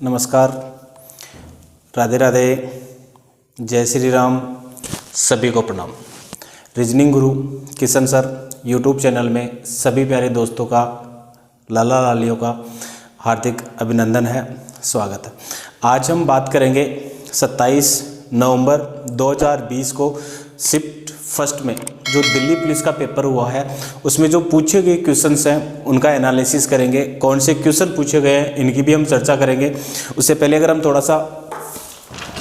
नमस्कार, राधे राधे, जय श्री राम, सभी को प्रणाम। रीजनिंग गुरु किशन सर यूट्यूब चैनल में सभी प्यारे दोस्तों का, लाला लालियों का हार्दिक अभिनंदन है, स्वागत है। आज हम बात करेंगे 27 नवंबर 2020 को शिफ्ट फर्स्ट में जो दिल्ली पुलिस का पेपर हुआ है उसमें जो पूछे गए क्वेश्चंस हैं उनका एनालिसिस करेंगे। कौन से क्वेश्चन पूछे गए हैं इनकी भी हम चर्चा करेंगे। उससे पहले अगर हम थोड़ा सा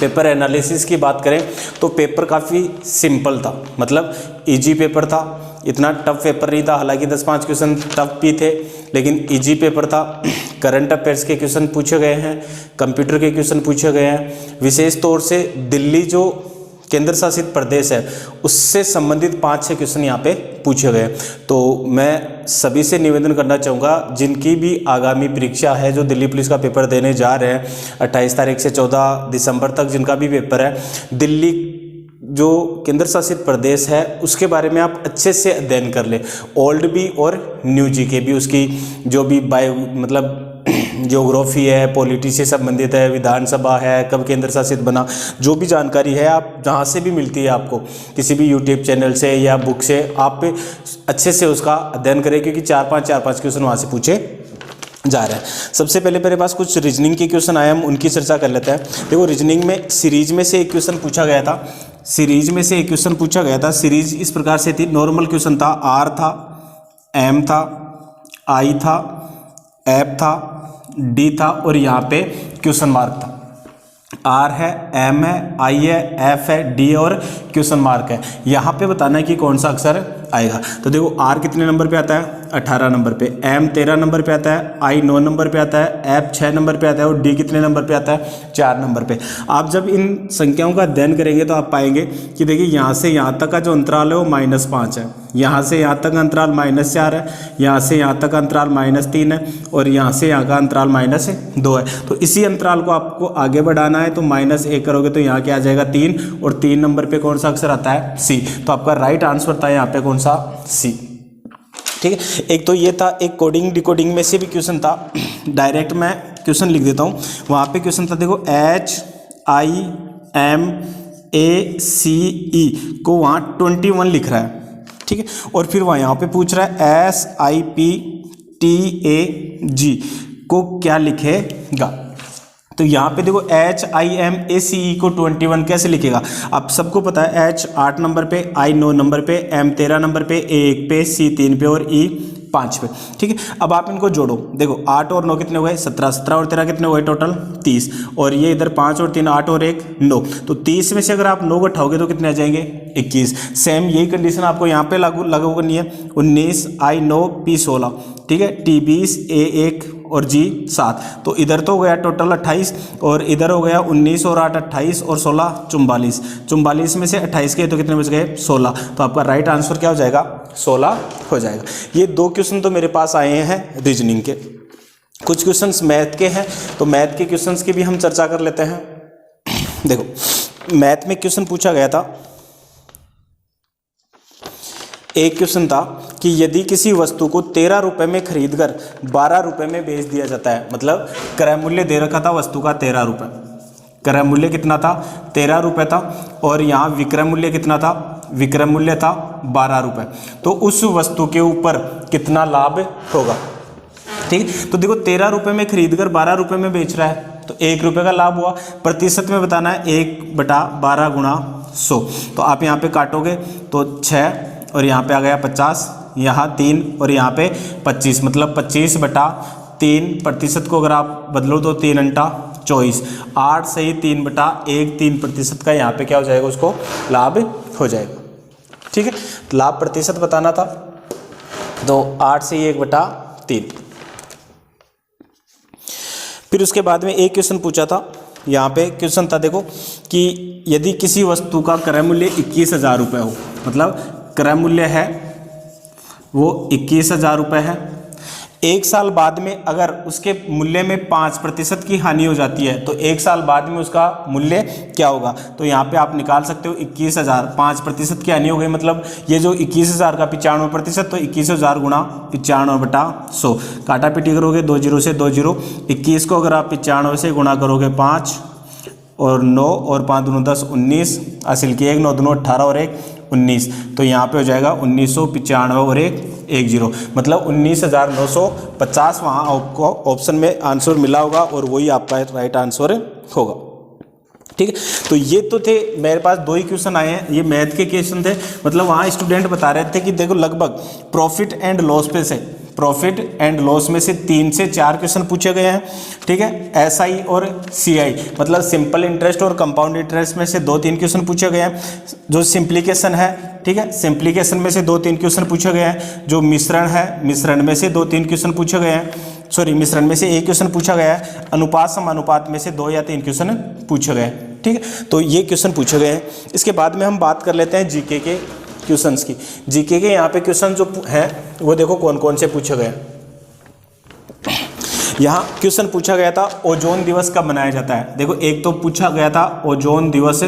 पेपर एनालिसिस की बात करें तो पेपर काफ़ी सिंपल था, मतलब इजी पेपर था, इतना टफ पेपर नहीं था। हालांकि 10-5 क्वेश्चन टफ भी थे लेकिन इजी पेपर था। करंट अफेयर्स के क्वेश्चन पूछे गए हैं, कंप्यूटर के क्वेश्चन पूछे गए हैं। विशेष तौर से दिल्ली जो केंद्र शासित प्रदेश है उससे संबंधित 5-6 क्वेश्चन यहाँ पे पूछे गए। तो मैं सभी से निवेदन करना चाहूँगा जिनकी भी आगामी परीक्षा है, जो दिल्ली पुलिस का पेपर देने जा रहे हैं 28 तारीख से 14 दिसंबर तक जिनका भी पेपर है, दिल्ली जो केंद्र शासित प्रदेश है उसके बारे में आप अच्छे से अध्ययन कर ले। ओल्ड भी और न्यू जी के भी, उसकी जो भी बायो मतलब ज्योग्राफी है, पॉलिटी से संबंधित है, विधानसभा है, कब केंद्र शासित बना, जो भी जानकारी है आप जहाँ से भी मिलती है आपको किसी भी यूट्यूब चैनल से या बुक से, आप अच्छे से उसका अध्ययन करें क्योंकि 4-5 क्वेश्चन वहाँ से पूछे जा रहे हैं। सबसे पहले मेरे पास कुछ रीजनिंग के क्वेश्चन आए, हम उनकी चर्चा कर लेते हैं। देखो, रीजनिंग में सीरीज में से एक क्वेश्चन पूछा गया था। सीरीज इस प्रकार से थी, नॉर्मल क्वेश्चन था, आर था, एम था, आई था, एफ था, डी था और यहाँ पे क्वेश्चन मार्क था। आर है, एम है, आई है, एफ है, डी और क्वेश्चन मार्क है। यहाँ पे बताना है कि कौन सा अक्षर आएगा। तो देखो, आर कितने नंबर पे आता है? 18 नंबर पे। एम 13 नंबर पे आता है, आई 9 नंबर पे आता है, एफ 6 नंबर पे आता है और डी कितने नंबर पे आता है? 4 नंबर पे। आप जब इन संख्याओं का अध्ययन करेंगे तो आप पाएंगे कि देखिए यहाँ से यहाँ तक का जो अंतराल है वो -5 है, यहाँ से यहाँ तक का अंतराल -4 है, यहाँ से यहाँ तक का अंतराल -3 है और यहाँ से यहाँ का अंतराल -2 है। तो इसी अंतराल को आपको आगे बढ़ाना है तो -1 करोगे तो यहाँ क्या आ जाएगा? 3 और 3 नंबर पे कौन सा अक्षर आता है? सी। तो आपका राइट आंसर था यहाँ पे कौन सा? सी। ठीक है, एक तो ये था। एक कोडिंग डिकोडिंग में से भी क्वेश्चन था, डायरेक्ट मैं क्वेश्चन लिख देता हूँ। वहाँ पे क्वेश्चन था, देखो HIMACE को वहाँ 21 लिख रहा है, ठीक है, और फिर वहाँ यहाँ पे पूछ रहा है SIPTAG को क्या लिखेगा। तो यहाँ पे देखो HIMACE को 21 कैसे लिखेगा? आप सबको पता है H 8 नंबर पे, I 9 नंबर पे, M 13 नंबर पे, A 1 पे, C 3 पे और E 5 पे, ठीक है। अब आप इनको जोड़ो, देखो 8 और 9 कितने हुए? 17, 17 और 13 कितने हुए? टोटल 30 और ये इधर 5 और 3 8 और 1 9। तो 30 में से अगर आप 9 उठाओगे तो कितने आ जाएंगे? 21। सेम यही कंडीशन आपको यहाँ पे लागू करनी है। 19 I 9 P 16, ठीक है, T 20 A 1 और G 7। तो इधर तो हो गया टोटल 28 और इधर हो गया 19 और 8 28 और 16 44। 44 में से 28 के तो कितने बच गए? 16। तो आपका राइट आंसर क्या हो जाएगा? 16 हो जाएगा। ये 2 क्वेश्चन तो मेरे पास आए हैं रीजनिंग के। कुछ क्वेश्चंस मैथ के हैं तो मैथ के क्वेश्चंस की भी हम चर्चा कर लेते हैं। देखो, मैथ में क्वेश्चन पूछा गया था, एक क्वेश्चन था कि यदि किसी वस्तु को 13 रुपये में खरीदकर 12 रुपये में बेच दिया जाता है, मतलब क्रय मूल्य दे रखा था वस्तु का 13 रुपये, क्रय मूल्य कितना था? 13 रुपये था और यहाँ विक्रय मूल्य कितना था? विक्रय मूल्य था 12 रुपये। तो उस वस्तु के ऊपर कितना लाभ होगा? ठीक है, तो देखो 13 रुपये में खरीदकर 12 रुपये में बेच रहा है तो 1 रुपये का लाभ हुआ। प्रतिशत में बताना है 1/12 गुणा 100। तो आप यहाँ पे काटोगे तो 6 और यहाँ पे आ गया 50, यहाँ 3 और यहाँ पे 25, मतलब 25/3। प्रतिशत को अगर आप बदलो तो 3 अंटा 24, 8 सही 3/1, 3% का यहाँ पे क्या हो जाएगा? उसको लाभ हो जाएगा, ठीक है। तो लाभ प्रतिशत बताना था तो 8 से 1/3। फिर उसके बाद में एक क्वेश्चन पूछा था, यहाँ पे क्वेश्चन था देखो कि यदि किसी वस्तु का क्रय मूल्य 21,000 रुपये हो, मतलब क्रय मूल्य है वो 21,000 रुपये है, एक साल बाद में अगर उसके मूल्य में 5% की हानि हो जाती है तो एक साल बाद में उसका मूल्य क्या होगा। तो यहाँ पे आप निकाल सकते हो 21,000, 5% की हानि हो गई, मतलब ये जो 21,000 का 95%, तो 21,000 गुणा 95/100, काटा पीटी करोगे 2 0 से 2 0, 21 को अगर आप 95 से गुणा करोगे 5 और 9 और 5 दूनी 10, 19, हासिल की 1, 9 दूनी 18 और 1 19, तो यहाँ पे हो जाएगा 1995 और 1 10, मतलब 19,950 वहाँ आपको ऑप्शन में आंसर मिला होगा और वही आपका राइट आंसर होगा। ठीक है, तो ये तो थे मेरे पास 2 ही क्वेश्चन आए हैं, ये मैथ के क्वेश्चन थे। मतलब वहाँ स्टूडेंट बता रहे थे कि देखो लगभग प्रॉफिट एंड लॉस पे से, प्रॉफिट एंड लॉस में से 3 से 4 क्वेश्चन पूछे गए हैं। ठीक है, एसआई और सीआई मतलब सिंपल इंटरेस्ट और कंपाउंड इंटरेस्ट में से 2-3 क्वेश्चन पूछे गए हैं। जो सिंप्लीकेशन है, ठीक है, सिंप्लीकेशन में से 2-3 क्वेश्चन पूछे गए हैं। जो मिश्रण है, मिश्रण में से 2-3 क्वेश्चन पूछे गए हैं। सॉरी, मिश्रण में से 1 क्वेश्चन पूछा गया है। अनुपात समानुपात में से 2 या 3 क्वेश्चन पूछे गए हैं। ठीक है, तो ये क्वेश्चन पूछे गए हैं। इसके बाद में हम बात कर लेते हैं जीके के क्वेश्चंस की। जीके के यहाँ पे क्वेश्चन जो हैं वो देखो कौन कौन से पूछे गए हैं। यहाँ क्वेश्चन पूछा गया था ओजोन दिवस कब मनाया जाता है। देखो एक तो पूछा गया था ओजोन दिवस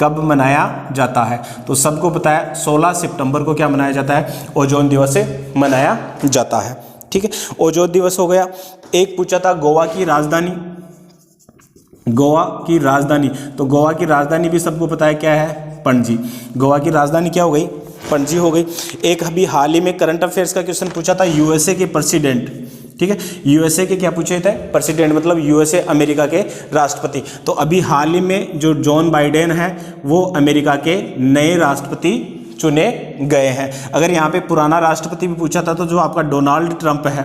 कब मनाया जाता है, तो सबको पता है 16 सितंबर को क्या मनाया जाता है, ओजोन दिवस मनाया जाता है। ठीक है, ओजोन दिवस हो गया। एक पूछा था गोवा की राजधानी, गोवा की राजधानी, तो गोवा की राजधानी भी सबको पता है क्या है, पणजी। गोवा की राजधानी क्या हो गई, पणजी हो गई। एक अभी हाल ही में करंट अफेयर्स का क्वेश्चन पूछा था यूएसए के प्रेसिडेंट, ठीक है, यूएसए के क्या पूछे थे, प्रेसिडेंट मतलब यूएसए अमेरिका के राष्ट्रपति। तो अभी हाल ही में जो जॉन बाइडेन है वो अमेरिका के नए राष्ट्रपति चुने गए हैं। अगर यहाँ पे पुराना राष्ट्रपति भी पूछा था तो जो आपका डोनाल्ड ट्रंप है,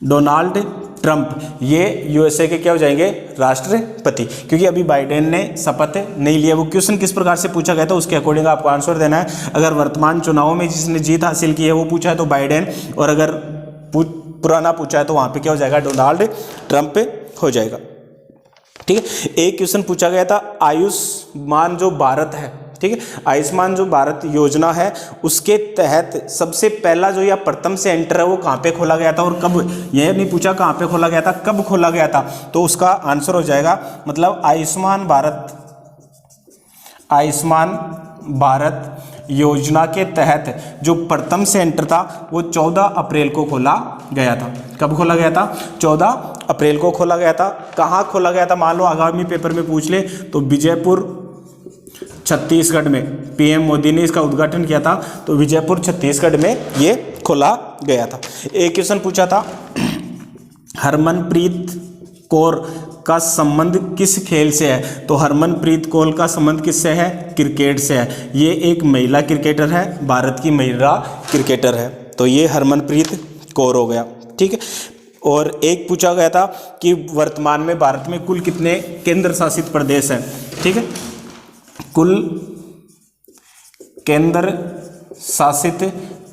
डोनाल्ड ट्रंप, ये यूएसए के क्या हो जाएंगे, राष्ट्रपति, क्योंकि अभी बाइडेन ने शपथ नहीं लिया। वो क्वेश्चन किस प्रकार से पूछा गया था उसके अकॉर्डिंग आपको आंसर देना है। अगर वर्तमान चुनाव में जिसने जीत हासिल की है वो पूछा है तो बाइडेन, और अगर पुराना पूछा है तो वहाँ पे क्या हो जाएगा, डोनाल्ड ट्रंप हो जाएगा। ठीक है, एक क्वेश्चन पूछा गया था आयुष्मान जो भारत है, ठीक है, आयुष्मान जो भारत योजना है उसके तहत सबसे पहला जो या प्रथम सेंटर है वो कहाँ पे खोला गया था और कब। यह नहीं पूछा कहाँ पे खोला गया था, कब खोला गया था, तो उसका आंसर हो जाएगा मतलब आयुष्मान भारत योजना के तहत जो प्रथम सेंटर था वो 14 अप्रैल को खोला गया था। कब खोला गया था, 14 अप्रैल को खोला गया था। कहाँ खोला गया था, मान लो आगामी पेपर में पूछ ले तो विजयपुर छत्तीसगढ़ में पीएम मोदी ने इसका उद्घाटन किया था, तो विजयपुर छत्तीसगढ़ में ये खोला गया था। एक क्वेश्चन पूछा था हरमनप्रीत कौर का संबंध किस खेल से है, तो हरमनप्रीत कौर का संबंध किससे है, क्रिकेट से है। ये एक महिला क्रिकेटर है, भारत की महिला क्रिकेटर है, तो ये हरमनप्रीत कौर हो गया। ठीक है, और एक पूछा गया था कि वर्तमान में भारत में कुल कितने केंद्र शासित प्रदेश हैं। ठीक है, कुल केंद्र शासित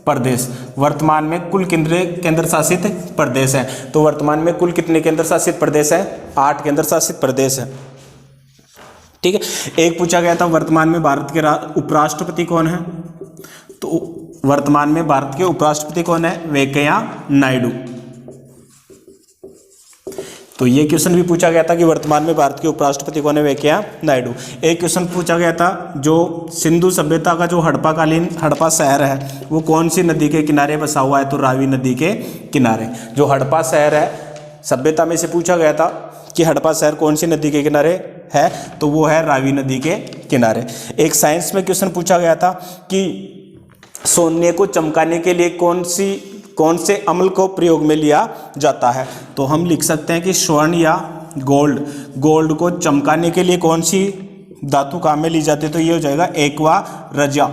प्रदेश, वर्तमान में कुल केंद्र शासित प्रदेश हैं, तो वर्तमान में कुल कितने केंद्र शासित प्रदेश हैं, 8 केंद्र शासित प्रदेश हैं। ठीक है, एक पूछा गया था वर्तमान में भारत के उपराष्ट्रपति कौन है, तो वर्तमान में भारत के उपराष्ट्रपति कौन है, वेंकैया नायडू। तो ये क्वेश्चन भी पूछा गया था कि वर्तमान में भारत के उपराष्ट्रपति कौन है, वेंकैया नायडू। एक क्वेश्चन पूछा गया था जो सिंधु सभ्यता का जो हड़प्पा शहर है वो कौन सी नदी के किनारे बसा हुआ है, तो रावी नदी के किनारे। जो हड़प्पा शहर है सभ्यता में से पूछा गया था कि हड़प्पा शहर कौन सी नदी के किनारे है, तो वो है रावी नदी के किनारे। एक साइंस में क्वेश्चन पूछा गया था कि सोने को चमकाने के लिए कौन से अम्ल को प्रयोग में लिया जाता है, तो हम लिख सकते हैं कि स्वर्ण या गोल्ड को चमकाने के लिए कौन सी धातु काम में ली जाती है, तो ये हो जाएगा एक्वा रजा।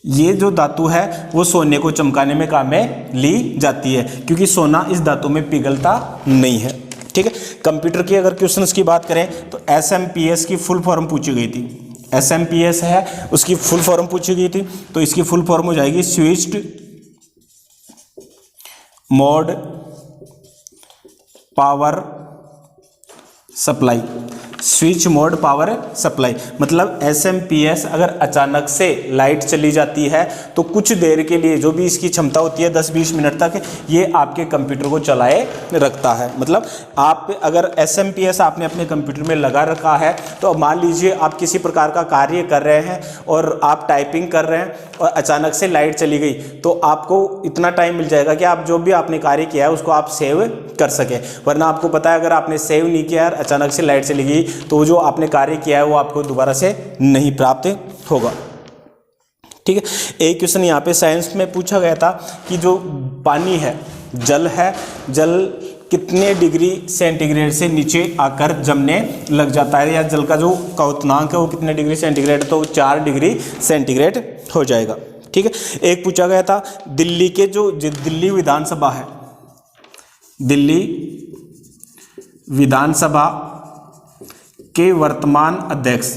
ये जो धातु है वो सोने को चमकाने में काम में ली जाती है, क्योंकि सोना इस धातु में पिघलता नहीं है। ठीक है, कंप्यूटर की अगर क्वेश्चंस की बात करें तो SMPS की फुल फॉर्म पूछी गई थी, SMPS है उसकी फुल फॉर्म पूछी गई थी, तो इसकी फुल फॉर्म हो जाएगी switched mode power supply. Switch mode power supply, मतलब एसएमपीएस अगर अचानक से लाइट चली जाती है तो कुछ देर के लिए जो भी इसकी क्षमता होती है 10-20 मिनट तक ये आपके कंप्यूटर को चलाए रखता है। मतलब आप अगर एसएमपीएस आपने अपने कंप्यूटर में लगा रखा है तो मान लीजिए आप किसी प्रकार का कार्य कर रहे हैं और आप टाइपिंग कर रहे हैं और अचानक से लाइट चली गई तो आपको इतना टाइम मिल जाएगा कि आप जो भी आपने कार्य किया है उसको आप सेव कर सकें। वरना आपको पता है अगर आपने सेव नहीं किया और अचानक से लाइट चली गई तो जो आपने कार्य किया है वो आपको दोबारा से नहीं प्राप्त होगा। ठीक है, एक क्वेश्चन यहाँ पे साइंस में पूछा गया था कि जो पानी है, जल है, जल कितने डिग्री सेंटीग्रेड से नीचे आकर जमने लग जाता है, या जल का जो क्वथनांक है वो कितने डिग्री सेंटीग्रेड, तो 4 डिग्री सेंटीग्रेड हो जाएगा। ठीक है, एक पूछा गया था दिल्ली के जो दिल्ली विधानसभा है, दिल्ली विधानसभा के वर्तमान अध्यक्ष,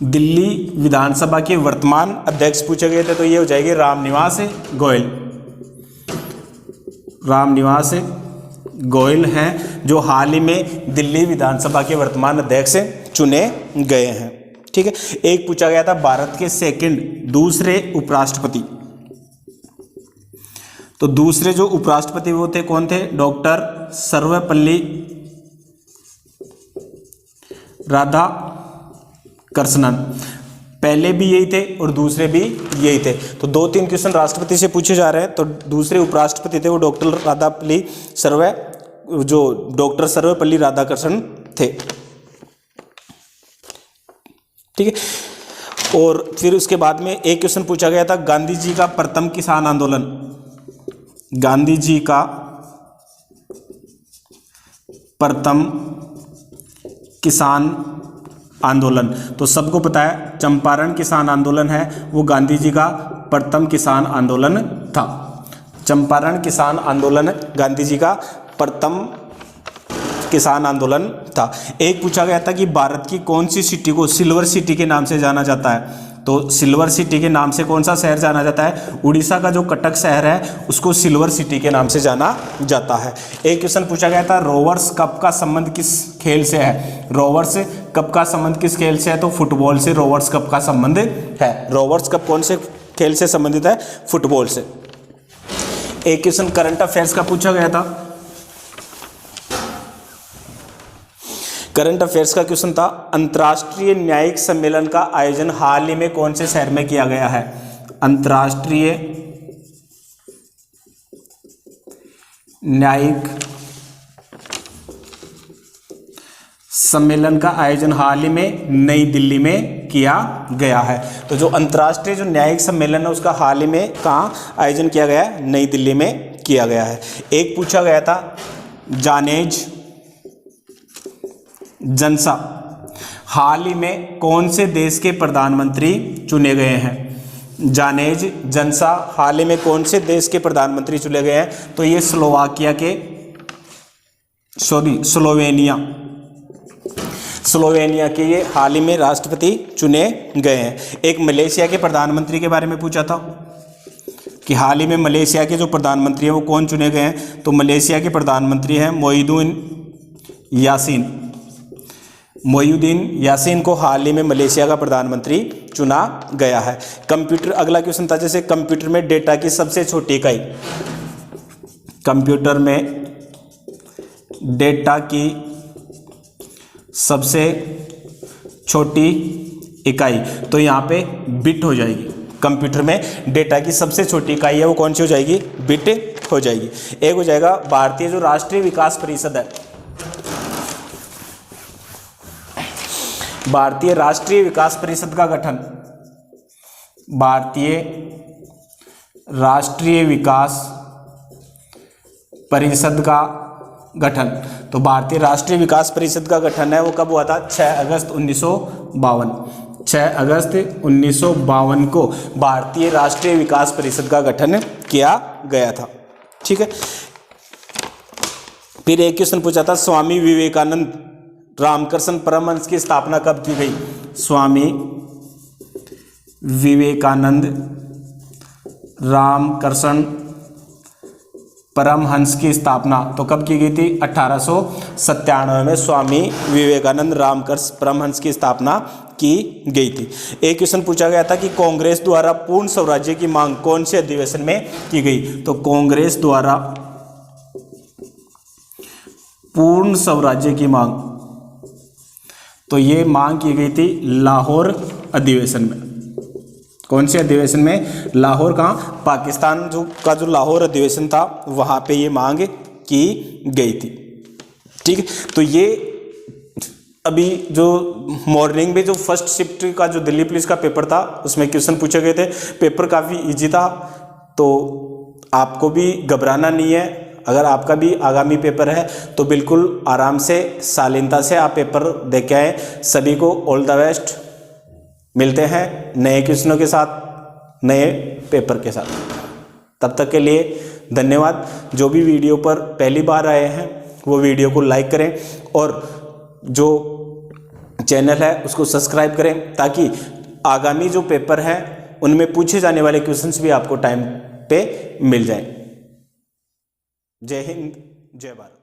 दिल्ली विधानसभा के वर्तमान अध्यक्ष पूछे गए थे तो ये हो जाएगी रामनिवास गोयल। रामनिवास गोयल हैं जो हाल ही में दिल्ली विधानसभा के वर्तमान अध्यक्ष चुने गए हैं। ठीक है, एक पूछा गया था भारत के दूसरे उपराष्ट्रपति, तो दूसरे जो उपराष्ट्रपति वो थे कौन थे, डॉक्टर सर्वपल्ली राधाकृष्णन। पहले भी यही थे और दूसरे भी यही थे, तो 2-3 क्वेश्चन राष्ट्रपति से पूछे जा रहे हैं। तो दूसरे उपराष्ट्रपति थे वो डॉक्टर सर्वपल्ली राधाकृष्णन थे। ठीक है, और फिर उसके बाद में एक क्वेश्चन पूछा गया था गांधी जी का प्रथम किसान आंदोलन, गांधी जी का प्रथम किसान आंदोलन, तो सबको पता है चंपारण किसान आंदोलन है वो गांधी जी का प्रथम किसान आंदोलन था। चंपारण किसान आंदोलन गांधी जी का प्रथम किसान आंदोलन था। एक पूछा गया था कि भारत की कौन सी सिटी को सिल्वर सिटी के नाम से जाना जाता है, तो सिल्वर सिटी के नाम से कौन सा शहर जाना जाता है, उड़ीसा का जो कटक शहर है उसको सिल्वर सिटी के नाम से जाना जाता है। एक क्वेश्चन पूछा गया था रोवर्स कप का संबंध किस खेल से है, रोवर्स कप का संबंध किस खेल से है, तो फुटबॉल से रोवर्स कप का संबंध है। रोवर्स कप कौन से खेल से संबंधित है, फुटबॉल से। एक क्वेश्चन करंट अफेयर्स का पूछा गया था, करंट अफेयर्स का क्वेश्चन था अंतर्राष्ट्रीय न्यायिक सम्मेलन का आयोजन हाल ही में कौन से शहर में किया गया है, अंतर्राष्ट्रीय न्यायिक सम्मेलन का आयोजन हाल ही में नई दिल्ली में किया गया है। तो जो अंतर्राष्ट्रीय जो न्यायिक सम्मेलन है उसका हाल ही में कहाँ आयोजन किया गया है, नई दिल्ली में किया गया है। एक पूछा गया था जानेज जंसा हाल ही में कौन से देश के प्रधानमंत्री चुने गए हैं, जानेज जंसा हाल ही में कौन से देश के प्रधानमंत्री चुने गए हैं, तो ये स्लोवेनिया के ये हाल ही में राष्ट्रपति चुने गए हैं। एक मलेशिया के प्रधानमंत्री के बारे में पूछा था कि हाल ही में मलेशिया के जो प्रधानमंत्री हैं वो कौन चुने गए हैं, तो मलेशिया के प्रधानमंत्री हैं मोइनुद्दीन यासीन को हाल ही में मलेशिया का प्रधानमंत्री चुना गया है। कंप्यूटर, अगला क्वेश्चन था जैसे कंप्यूटर में डेटा की सबसे छोटी इकाई, कंप्यूटर में डेटा की सबसे छोटी इकाई, तो यहाँ पे बिट हो जाएगी। कंप्यूटर में डेटा की सबसे छोटी इकाई है वो कौन सी हो जाएगी, बिट हो जाएगी। एक हो जाएगा भारतीय जो राष्ट्रीय विकास परिषद है, भारतीय राष्ट्रीय विकास परिषद का गठन, भारतीय राष्ट्रीय विकास परिषद का गठन, तो भारतीय राष्ट्रीय विकास परिषद का गठन है वो कब हुआ था, 6 अगस्त 1952। 6 अगस्त 1952 को भारतीय राष्ट्रीय विकास परिषद का गठन किया गया था। ठीक है, फिर एक क्वेश्चन पूछा था स्वामी विवेकानंद रामकृष्ण परमहंस की स्थापना कब की गई, स्वामी विवेकानंद रामकृष्ण परमहंस की स्थापना तो कब की गई थी? 1897 में स्वामी विवेकानंद रामकृष्ण परमहंस की स्थापना की गई थी। एक क्वेश्चन पूछा गया था कि कांग्रेस द्वारा पूर्ण स्वराज्य की मांग कौन से अधिवेशन में की गई? तो कांग्रेस द्वारा पूर्ण स्वराज्य की मांग, तो ये मांग की गई थी लाहौर अधिवेशन में। कौन से अधिवेशन में? लाहौर, कहाँ? पाकिस्तान का जो लाहौर अधिवेशन था वहां पे ये मांग की गई थी। ठीक है, तो ये अभी जो मॉर्निंग में जो फर्स्ट शिफ्ट का जो दिल्ली पुलिस का पेपर था उसमें क्वेश्चन पूछे गए थे। पेपर काफ़ी इजी था, तो आपको भी घबराना नहीं है। अगर आपका भी आगामी पेपर है तो बिल्कुल आराम से शालीनता से आप पेपर दे के आए। सभी को ऑल द बेस्ट। मिलते हैं नए क्वेश्चनों के साथ, नए पेपर के साथ। तब तक के लिए धन्यवाद। जो भी वीडियो पर पहली बार आए हैं वो वीडियो को लाइक करें और जो चैनल है उसको सब्सक्राइब करें, ताकि आगामी जो पेपर हैं उनमें पूछे जाने वाले क्वेश्चंस भी आपको टाइम पे मिल जाएं। जय हिंद, जय भारत।